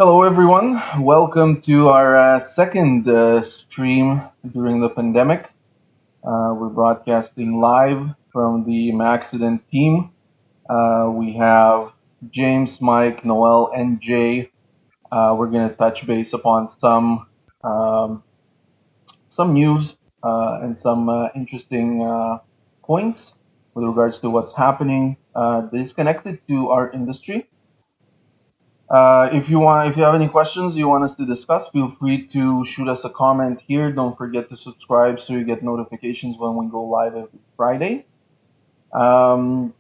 Hello, everyone. Welcome to our second stream during the pandemic. We're broadcasting live from the Maxident team. We have James, Mike, Noel, and Jay. We're going to touch base upon um, some news and some interesting points with regards to what's happening that is connected to our industry. If you have any questions you want us to discuss, feel free to shoot us a comment here. Don't forget to subscribe so you get notifications when we go live every Friday. Um,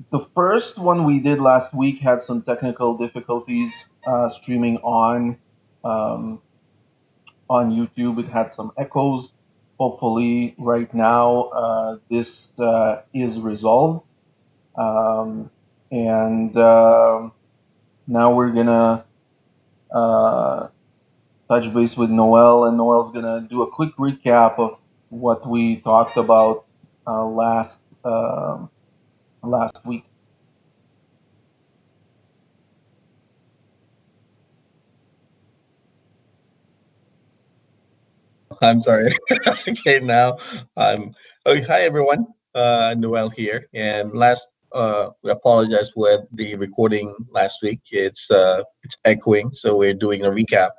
the first one we did last week had some technical difficulties streaming um, on YouTube. It had some echoes. Hopefully, right now this is resolved, um, and now we're gonna. Uh, touch base with Noel, and Noel's gonna do a quick recap of what we talked about last week. I'm sorry. Okay, now hi everyone. Noel here, and we apologize with the recording last week. It's echoing, so we're doing a recap.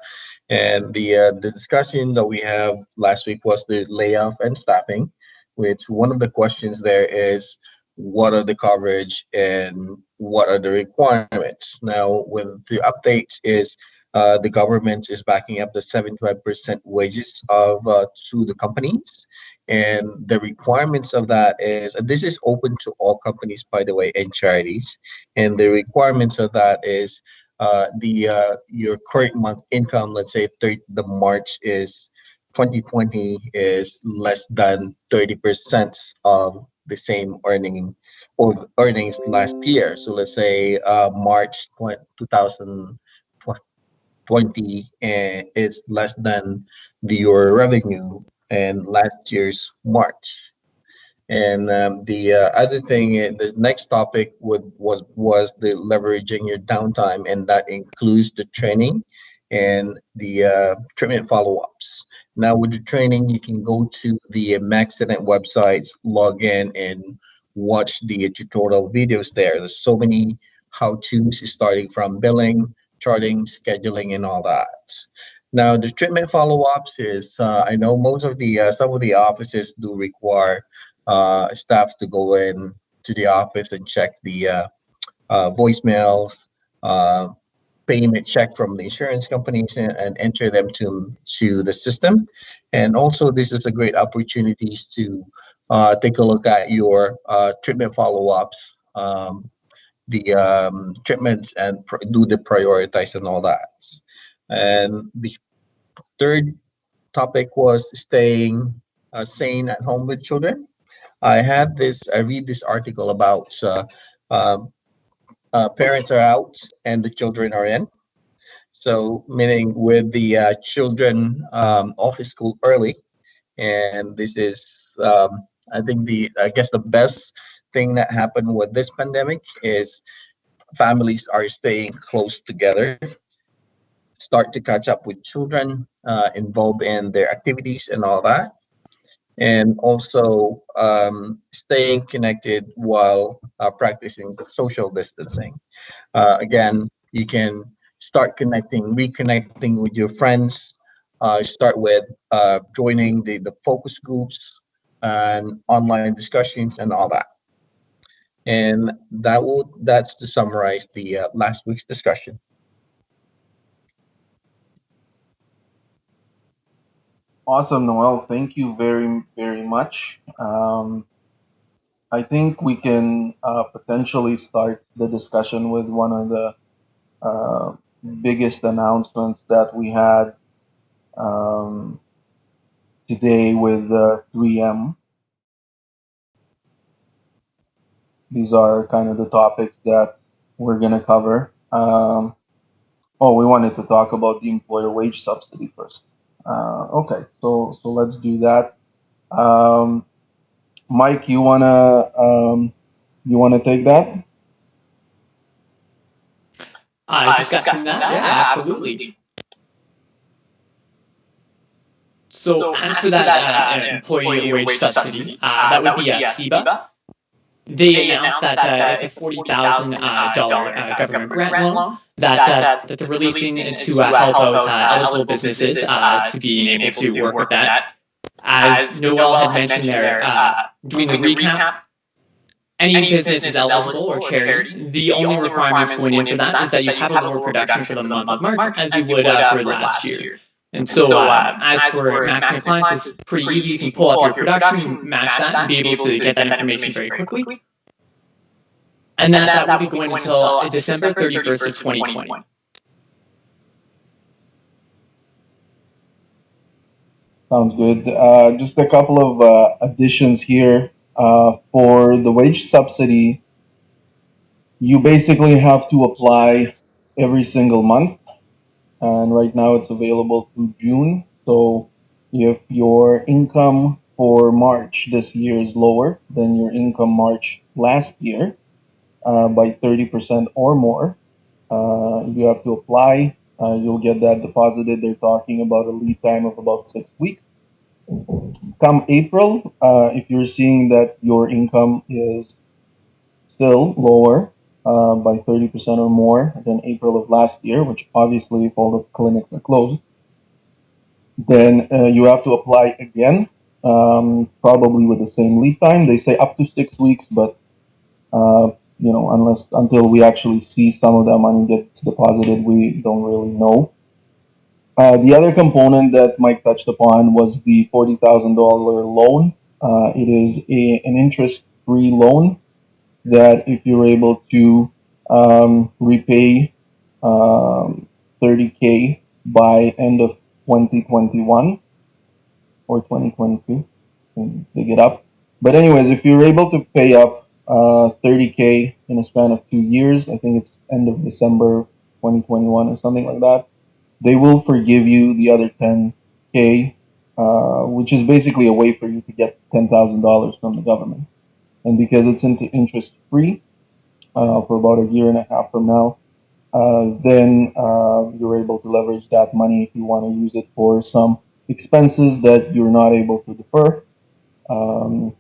And the discussion that we have last week was the layoff and staffing, which one of the questions there is what are the coverage and what are the requirements. Now, with the updates is the government is backing up the 75% wages of to the companies, and the requirements of that is, and this is open to all companies, by the way, and charities. And the requirements of that is the your current month income, let's say the March is 2020 is less than 30% of the same earnings last year. So let's say March 2020 is less than your revenue and last year's March. And the other thing, the next topic was the leveraging your downtime, and that includes the training and the treatment follow-ups. Now, with the training, you can go to the Maxident websites, log in, and watch the tutorial videos there. There's so many how-tos, starting from billing, charting, scheduling, and all that. Now, the treatment follow-ups is I know most of the some of the offices do require staff to go in to the office and check the voicemails, uh, payment check from the insurance companies, and enter them to the system. And also, this is a great opportunity to take a look at your treatment follow-ups, the treatments, and do the prioritize and all that. And the third topic was staying sane at home with children. I read this article about uh, parents are out and the children are in. So meaning with the children off school early, and this is I think I guess the best thing that happened with this pandemic is families are staying close together, start to catch up with children, involved in their activities and all that, and also staying connected while practicing the social distancing. Again, you can start reconnecting with your friends. Start with joining the focus groups and online discussions and all that. And that's to summarize the last week's discussion. Awesome, Noel. Thank you very very much. I think we can potentially start the discussion with one of the uh, biggest announcements that we had um, today with 3M. These are kind of the topics that we're going to cover. Oh, we wanted to talk about the employer wage subsidy first. Okay, so let's do that. Um, Mike, you wanna take that? discussing that. Yeah, absolutely. So as for that employee wage subsidy, that would be SEBA. They announced that it's a $40,000 government grant loan that they're releasing to help out eligible businesses to being able to work with that. As Noel had mentioned there, doing the recap, any business is eligible or charity. The only requirements going in for that is that you have a lower production for the month of March as you would for last year. And so, as for Maxident clients, it's pretty easy. You can pull up your production, match that, and be able to get that information very quickly. And that will be going until December 31st of 2020. Sounds good. Just a couple of additions here. For the wage subsidy, you basically have to apply every single month, and right now it's available through June. So if your income for March this year is lower than your income March last year by 30% or more, you have to apply. You'll get that deposited. They're talking about a lead time of about 6 weeks. Come April, if you're seeing that your income is still lower by 30% or more than April of last year, which obviously if all the clinics are closed, then you have to apply again, probably with the same lead time. They say up to 6 weeks, but until we actually see some of that money gets deposited, we don't really know. The other component that Mike touched upon was the $40,000 loan. It is an interest-free loan that if you're able to repay 30K by end of 2021 or 2022, and dig it up. But anyways, if you're able to pay up 30K in a span of 2 years, I think it's end of December 2021 or something like that, they will forgive you the other 10K, which is basically a way for you to get $10,000 from the government. And because it's interest free for about a year and a half from now, then you're able to leverage that money if you want to use it for some expenses that you're not able to defer. And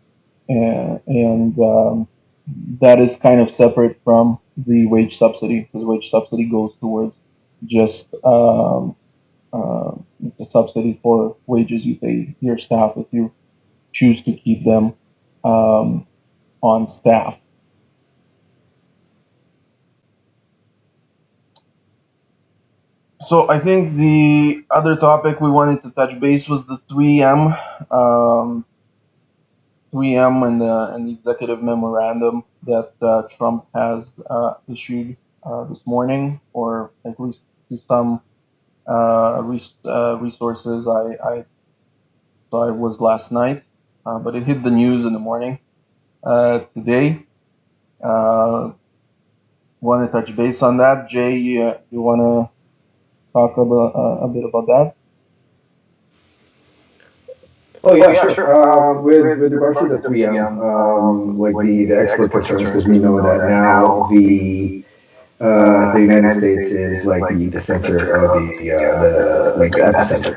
that is kind of separate from the wage subsidy, because wage subsidy goes towards just it's a subsidy for wages you pay your staff if you choose to keep them on staff. So I think the other topic we wanted to touch base was the 3M, 3M and the executive memorandum that Trump has issued this morning, or at least to some resources I saw it was last night, but it hit the news in the morning today. Want to touch base on that, Jay? You want to talk about a bit about that? Oh yeah, sure. With regards to the 3M, like the expert concerns, because we know that now the United States is like the center of the like the epicenter,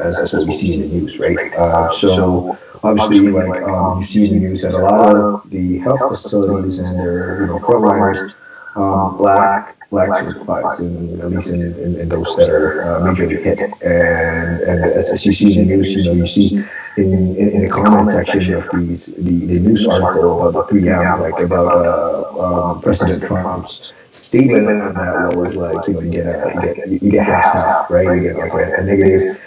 as what we see in the news, right? So obviously, like you see in the news that a lot of the health facilities and their frontliners lack supplies, and at least in those that are majorly hit. And as you see in the news, you see in the comment section of the news article about the 3M, like about President Trump's statement on that was like, you get half, right? You get like a negative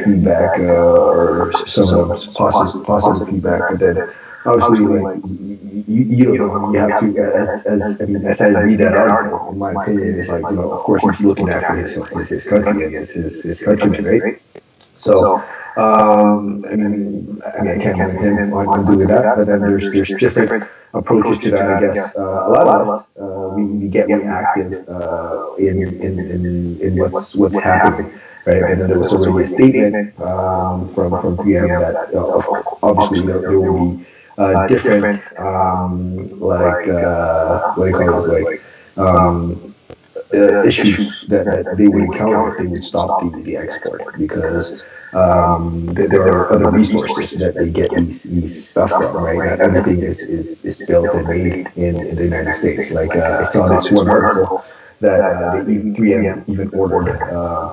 feedback or some of positive feedback, but then obviously like you don't know, you have to as I read that article, in my opinion, is like, of course he's looking after his country and his countrymen, right? So I can't blame him on doing that, but then there's different approaches to that. I guess a lot of us we get reactive in what's happening, right? And then there was already a statement from PM that obviously there will be different like what do you call this, like issues that they would encounter if they would stop the export, because there are other resources that they get these stuff from, right? Not everything is built and made in the United States. Like I saw this one article that 3M even ordered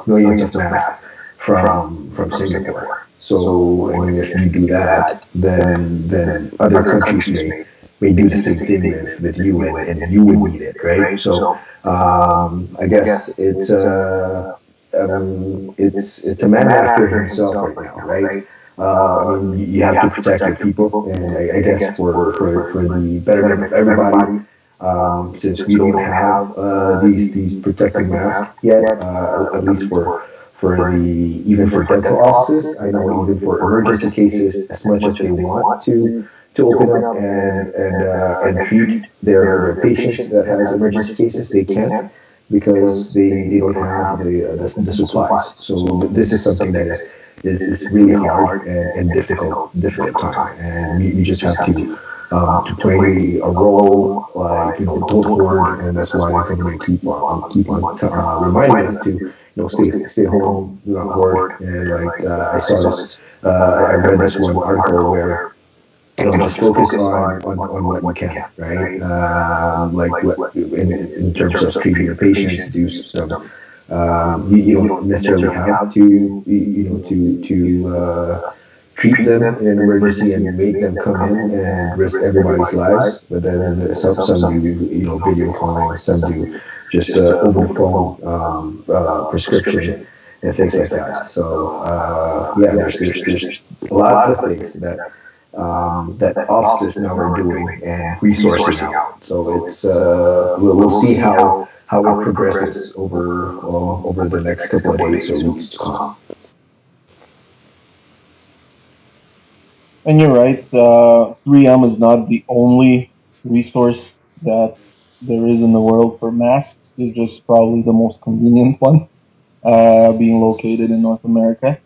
millions of masks from Singapore. So I mean, if you do that, then other countries may do the same thing with you, and you would need it, right? So I guess it's a man after himself right now, right? I mean, you have to protect your people, and I guess for the betterment of everybody, since we don't have these protective masks yet, at least for the even for dental offices. I know even for emergency cases, as much as they want to open up and treat their patients that has emergency cases, they can't, because they don't have the supplies. So this is something that is really hard and difficult time, and we just have to play a role, like, don't hoard, and that's why the government keep on reminding us to, stay home, do not hoard. And like I saw this, I read this one article where, just focus on what you can, right? Like what in terms of treating your patients, do some. You don't necessarily have to, treat them in an emergency and make them come in and risk everybody's lives. But then some do, video calling, some do just over the phone prescription and things like that. So yeah, there's a lot of things that offices now are doing and resourcing out. So it's we'll see how it progresses over the next couple of days or weeks to come. And you're right, 3M is not the only resource that there is in the world for masks. It's just probably the most convenient one, being located in North America.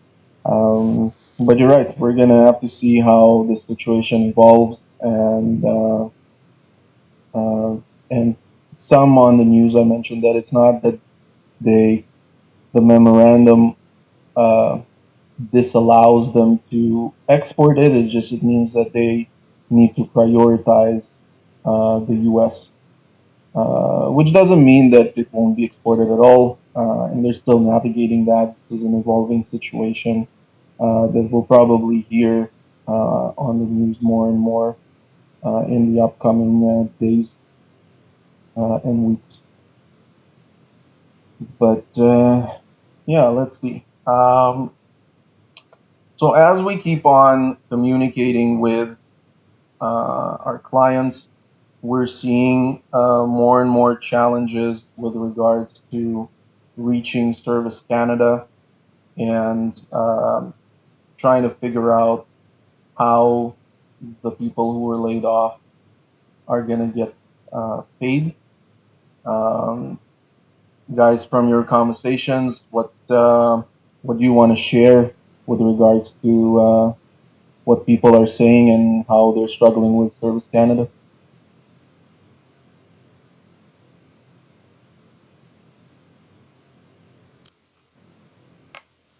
But you're right, we're going to have to see how the situation evolves. And some on the news I mentioned that it's not that the memorandum uh, disallows them to export it. It's just it means that they need to prioritize the U.S., which doesn't mean that it won't be exported at all. And they're still navigating that. This is an evolving situation that we'll probably hear on the news more and more in the upcoming days and weeks. But yeah, let's see. So as we keep on communicating with our clients, we're seeing more and more challenges with regards to reaching Service Canada and trying to figure out how the people who were laid off are going to get paid. Um, Guys, from your conversations, what do you want to share with regards to what people are saying and how they're struggling with Service Canada?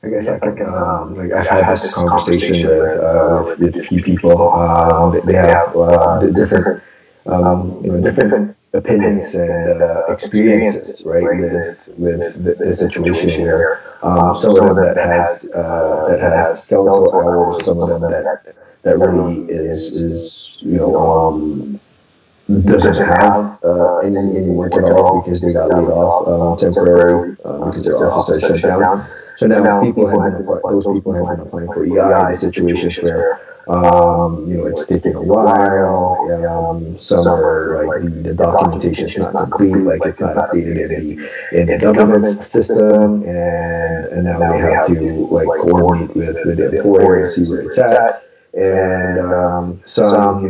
I guess I can, like, I've had this conversation with a few people. They have different different opinions and experiences, right, with the situation where some of them that has skeletal hours, some of them that really is doesn't have any work at all because they got laid off temporary because their office has shut down. So now those people have been applying for EI in situations where it's taking a while. Some are like the documentation is not complete, like it's not updated in the government system, and now they have to like coordinate with the employer and see where it's at. And some,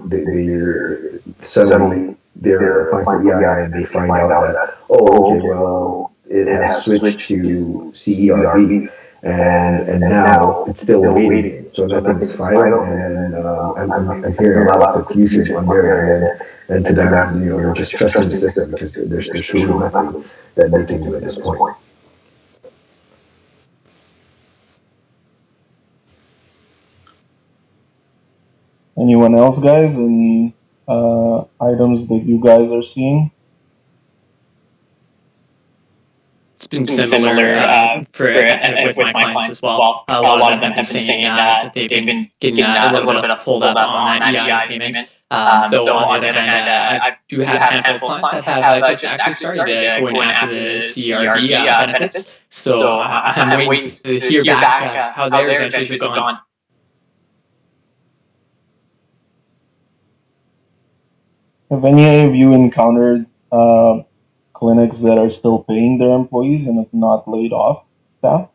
they're suddenly they're applying for EI and they find out that, oh, okay, well, it has switched to CERB, and now it's still a waiting game. So nothing's final, and I'm hearing a lot of confusion on their end, and to them, they're just trusting the system because there's truly nothing that they can do at this point. Anyone else, guys? Any items that you guys are seeing? It's been similar with my clients as well. A lot of them have been saying that they've been getting a little bit of pulled up on that EI payment. Though on the other hand, I do have a handful of clients that have just actually started going after the CRB benefits. So I'm waiting to hear back how their adventures have gone. Have any of you encountered clinics that are still paying their employees and have not laid off staff?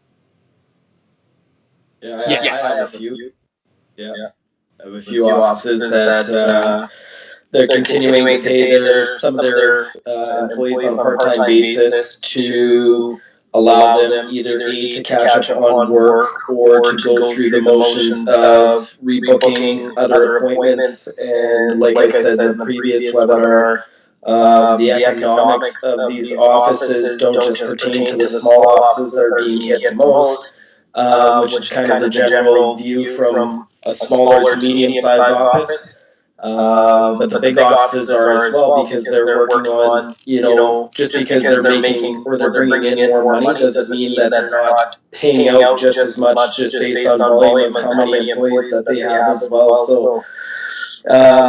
Yeah, Yes. I have a few. Yeah, I have a few offices that they're continuing to pay some of their employees on a part-time basis to allow them either to catch up on work or to go through the motions of rebooking other appointments. And like I said in the previous webinar, the economics of these offices don't just pertain to the small offices that are being hit the most, which is kind of the general view from a smaller to medium-sized office. But the big offices are as well because they're working on, just because they're making or they're bringing in more money doesn't mean that they're not paying out just as much just based on volume of how many employees that they have as well. So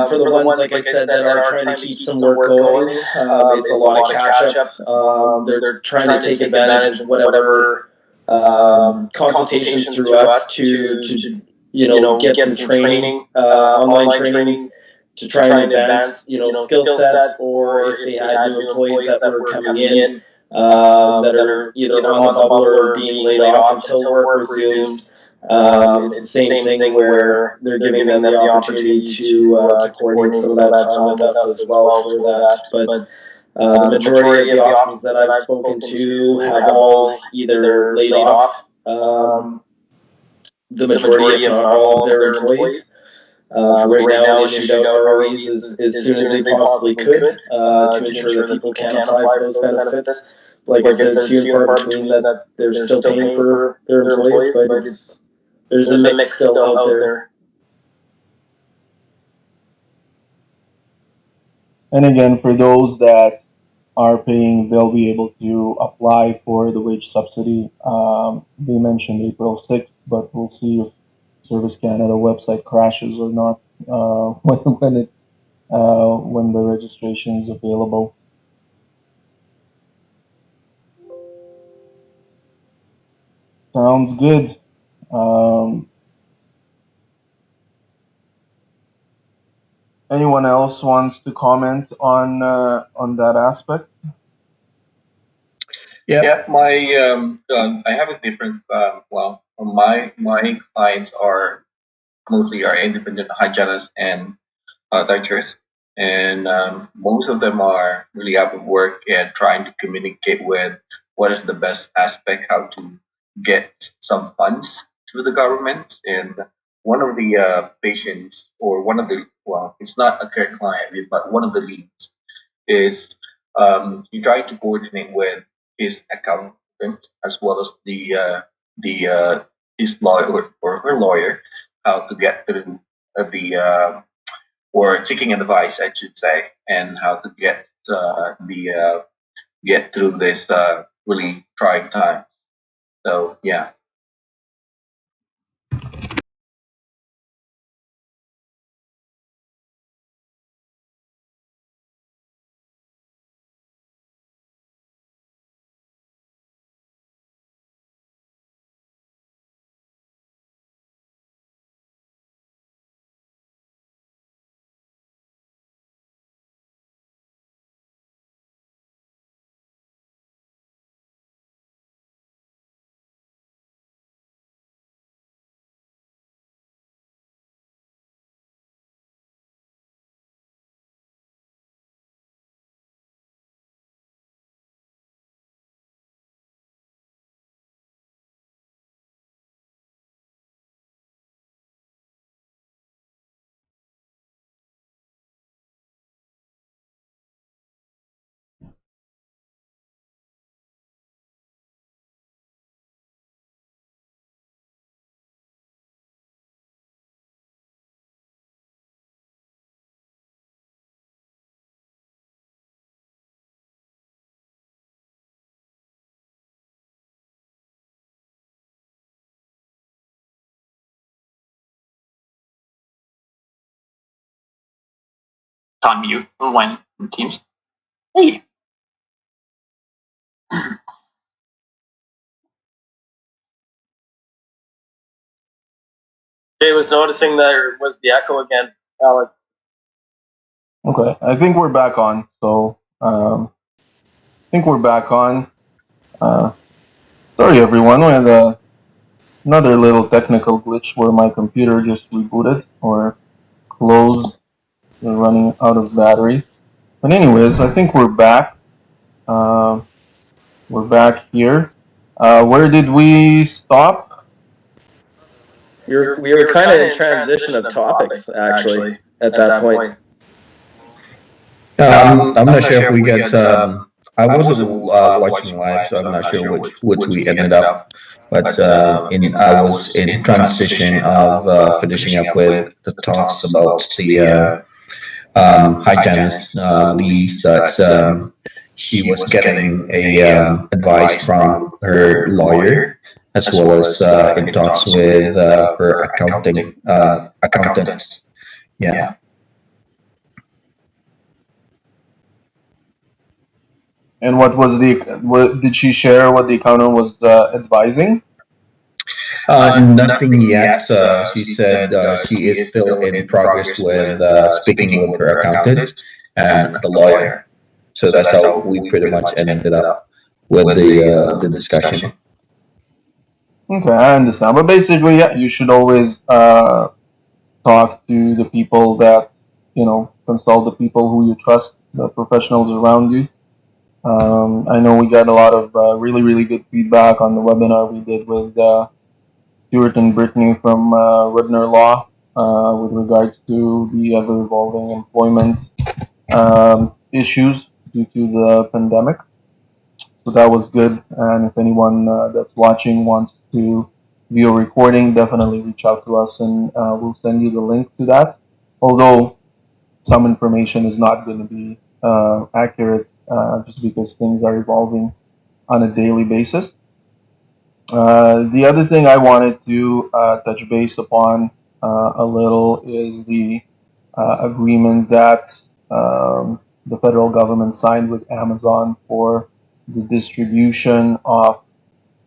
for the ones, like I said, that are trying to keep some work going, it's a lot of catch up. They're trying to take advantage of whatever consultations through us to get some training, online training, to try and advance skill sets, or if they had new employees that were coming in that are either on the bubble or being laid off until work resumes. It's the same thing where they're giving them the opportunity to coordinate some of that time with us as well for that. But the majority of the offices that I've spoken to have all either laid off the majority, if not all, of their employees. For right now, and issued out ROEs as soon as they possibly could to ensure that people can apply for those benefits. Like I said, it's few and far between that they're still paying for their employees, but there's a mix still out there. And again, for those that are paying, they'll be able to apply for the wage subsidy. They mentioned April 6th, but we'll see if Service Canada website crashes or not when the registration is available. Sounds good. Anyone else wants to comment on that aspect? Yeah. I have a different. My clients are mostly are independent hygienists and dietitians, and most of them are really out of work and trying to communicate with what is the best aspect, how to get some funds to the government. And one of the patients, or one of the, well, it's not a current client, but one of the leads is he tried to coordinate with his accountant as well as the his lawyer or her lawyer, how to get through the or seeking advice, I should say, and how to get through this really trying time. So yeah. on mute when Teams. Hey. Jay was noticing there was the echo again, Alex. Okay, I think we're back on. So I think we're back on. Uh, Sorry, everyone. We had another little technical glitch where my computer just rebooted or closed, running out of battery. But anyways, I think we're back. Uh, we're back here. Where did we stop? We were kind of in transition of topics, actually, at that point. I'm not sure if we got. I wasn't watching live, so I'm not sure which we ended up. But I was in transition of finishing up with the talks about the hygienist Lee's that she was getting a advice from her lawyer as well as in talks with her accountant. Yeah. And what did she share what the accountant was advising? Nothing yet. She said she is still in progress with speaking with her accountant and the lawyer. So that's how we pretty much ended up with the discussion. Okay, I understand. But basically, yeah, you should always talk to the people that, consult the people who you trust, the professionals around you. I know we got a lot of really, really good feedback on the webinar we did with Stuart and Brittany from Rudner Law with regards to the ever evolving employment issues due to the pandemic. So that was good. And if anyone that's watching wants to view a recording, definitely reach out to us and we'll send you the link to that. Although some information is not going to be accurate just because things are evolving on a daily basis. The other thing I wanted to touch base upon a little is the agreement that the federal government signed with Amazon for the distribution of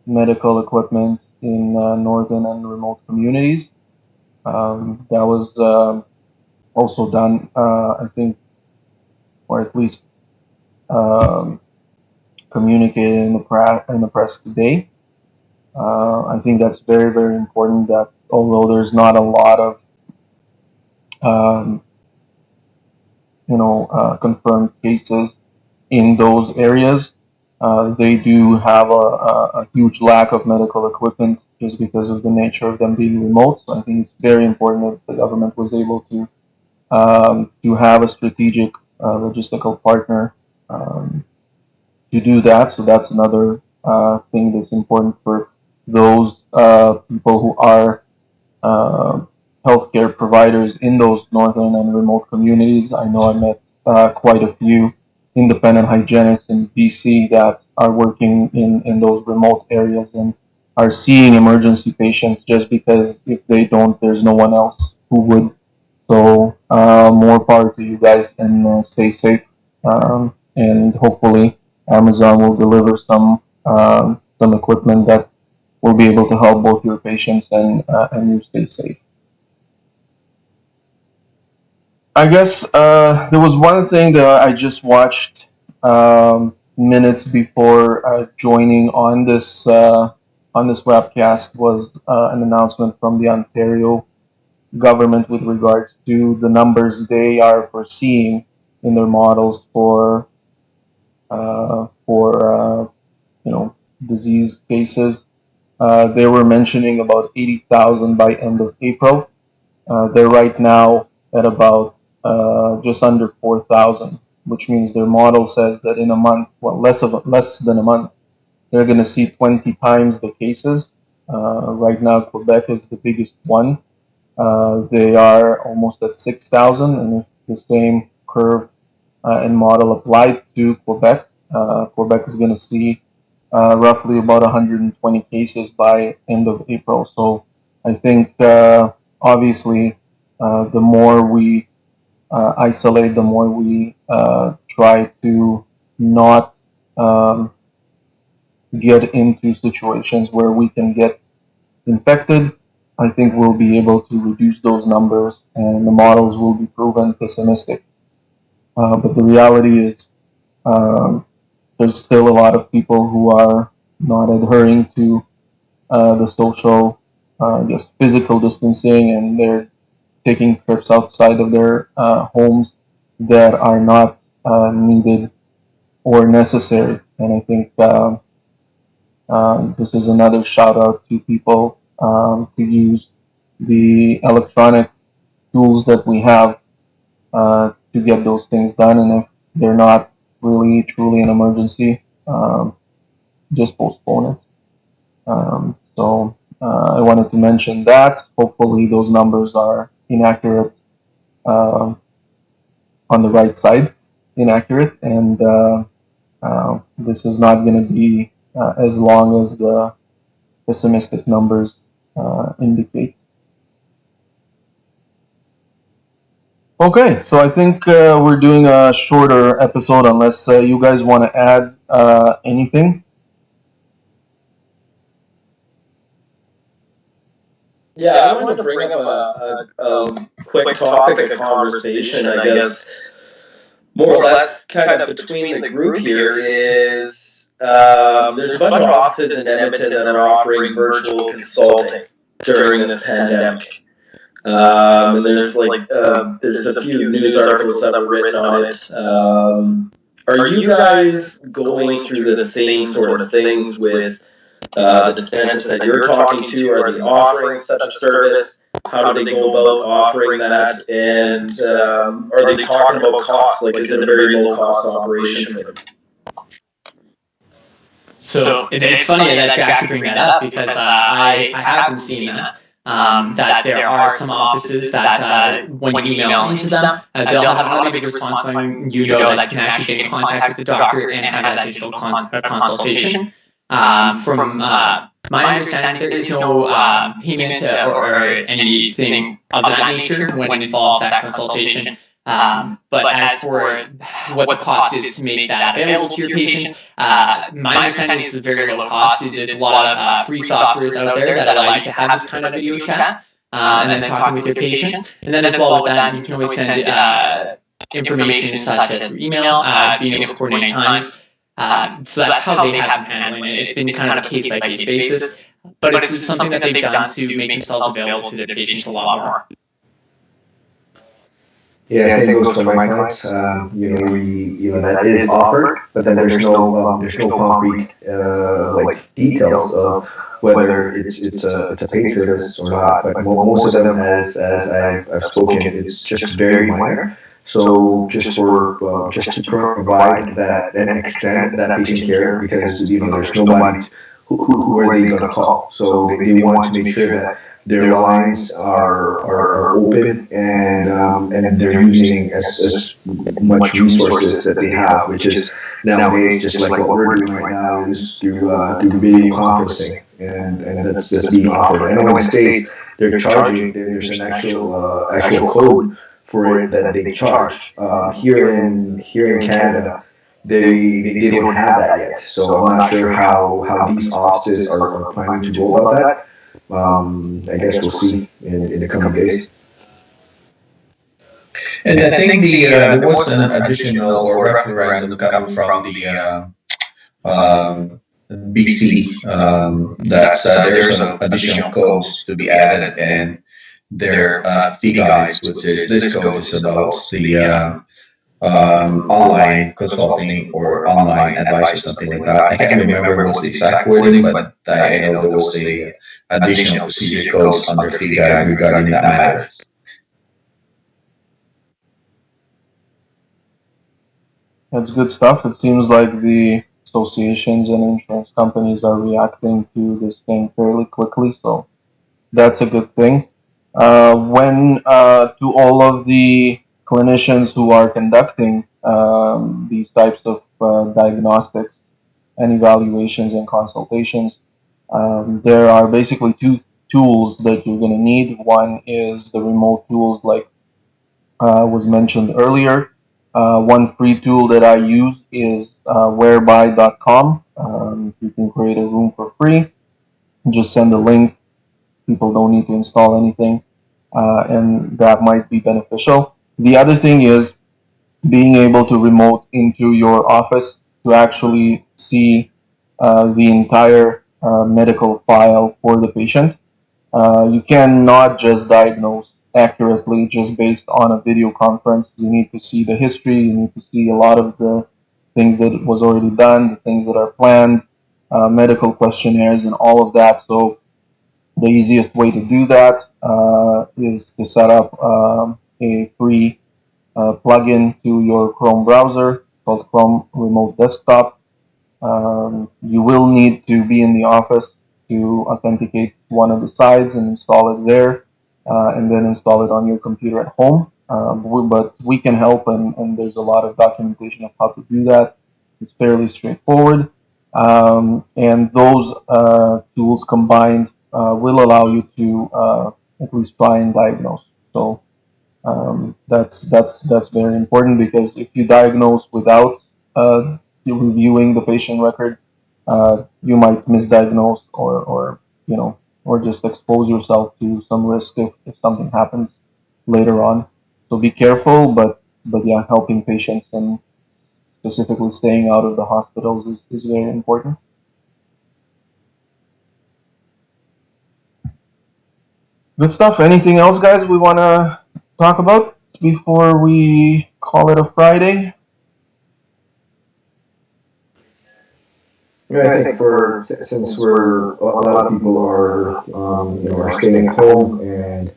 medical equipment in northern and remote communities. That was also done, I think, or at least um, communicated in the press today. I think that's very, very important that although there's not a lot of, um, confirmed cases in those areas, they do have a huge lack of medical equipment just because of the nature of them being remote. So I think it's very important that the government was able to have a strategic logistical partner to do that. So that's another thing that's important for those people who are uh, healthcare providers in those northern and remote communities. I know I met quite a few independent hygienists in BC that are working in those remote areas and are seeing emergency patients just because if they don't, there's no one else who would. So more power to you guys and stay safe. And hopefully Amazon will deliver some equipment that will be able to help both your patients and you stay safe. I guess there was one thing that I just watched minutes before joining on this webcast was an announcement from the Ontario government with regards to the numbers they are foreseeing in their models for disease cases. They were mentioning about 80,000 by end of April. They're right now at about just under 4,000, which means their model says that in a month, well, less than a month, they're going to see 20 times the cases. Right now, Quebec is the biggest one. They are almost at 6,000, and if the same curve and model applied to Quebec, Quebec is going to see roughly about 120 cases by end of April. So I think obviously the more we isolate, the more we try to not get into situations where we can get infected, I think we'll be able to reduce those numbers and the models will be proven pessimistic. But the reality is um, there's still a lot of people who are not adhering to the social, I guess, physical distancing, and they're taking trips outside of their homes that are not needed or necessary. And I think this is another shout out to people to use the electronic tools that we have to get those things done. And if they're not really truly an emergency, just postpone it. So I wanted to mention that. Hopefully, those numbers are inaccurate, um, on the right side, inaccurate, and this is not going to be as long as the pessimistic numbers indicate. Okay, so I think we're doing a shorter episode unless you guys want to add anything. Yeah, I wanted to bring up a quick topic of conversation, I guess, more or less kind of between the group here is there's a bunch of offices in Edmonton that are offering virtual consulting during this pandemic. And there's a few news articles that were written on it. Are you guys going through the same sort of things with the dentists that you're talking to? Are they offering such a service? How do they go about offering that? And are they talking about costs? Like, is it a very low cost operation for them? So it's funny that you actually bring that up because I have been seeing that. That there are some offices that when you email into them, they'll have an automated response letting you know that you can actually get in contact with the doctor and have that digital consultation. From my understanding, there is no payment or anything of that nature when it involves that consultation. But as for what the cost is to make that available to your patients, my understanding is it's a very low cost. There's a lot of free softwares out there that allow you to have this kind of video chat and then talking with your patient. And then as well with that, you can always send information such as through email, being able to coordinate times. So that's how they have been handling it. It's been kind of a case-by-case basis, but it's something that they've done to make themselves available to their patients a lot more. Yeah, same goes for my clients. That is offered, but then there's no concrete like details of whether it's a paid service or not. But most of them, as I've spoken, it's just very minor. So just to provide that and extend that patient care, because there's nobody who are they going to call. So they want to make sure that their lines are open and they're using as much resources that they have, which is nowadays just like what we're doing right now is through video conferencing, and that's being offered. I know in the States they're charging. There's an actual code for it that they charge. Here in Canada, they don't have that yet. So I'm not sure how these offices are planning to go about that. I guess we'll see in the coming days. And I think there was an additional or referendum coming from the BC that there's an additional codes to be added, and their fee guides, which is this code is about the online consulting or online advice or something like that. I can't remember what was the exact wording, but I know there was a additional procedure codes under fee guide regarding that matter. That's good stuff. It seems like the associations and insurance companies are reacting to this thing fairly quickly, so that's a good thing. When to all of the clinicians who are conducting these types of diagnostics and evaluations and consultations, there are basically two tools that you're going to need. One is the remote tools like was mentioned earlier. One free tool that I use is whereby.com. You can create a room for free. Just send a link. People don't need to install anything, and that might be beneficial. The other thing is being able to remote into your office to actually see the entire medical file for the patient. You cannot just diagnose accurately just based on a video conference. You need to see the history. You need to see a lot of the things that was already done, the things that are planned, medical questionnaires, and all of that. So the easiest way to do that is to set up a free plugin to your Chrome browser called Chrome Remote Desktop. You will need to be in the office to authenticate one of the sides and install it there, and then install it on your computer at home. But we can help, and there's a lot of documentation of how to do that. It's fairly straightforward, and those tools combined will allow you to at least try and diagnose. So that's very important because if you diagnose without you reviewing the patient record, you might misdiagnose or you know or just expose yourself to some risk if something happens later on. So be careful, but yeah, helping patients and specifically staying out of the hospitals is very important. Good stuff. Anything else, guys, we want to talk about before we call it a Friday? Yeah, I think for since we're a lot of people are are staying at home and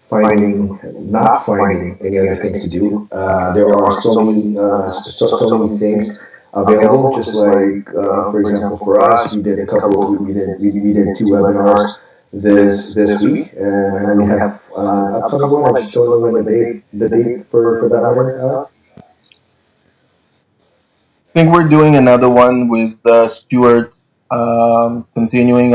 finding not finding any other things to do. There are so many things available. Just like for example, for us, we did a couple. We did two webinars this week, and I know we have an upcoming one. I just don't know when the date for that one is, Alex. Think we're doing another one with Stuart, continuing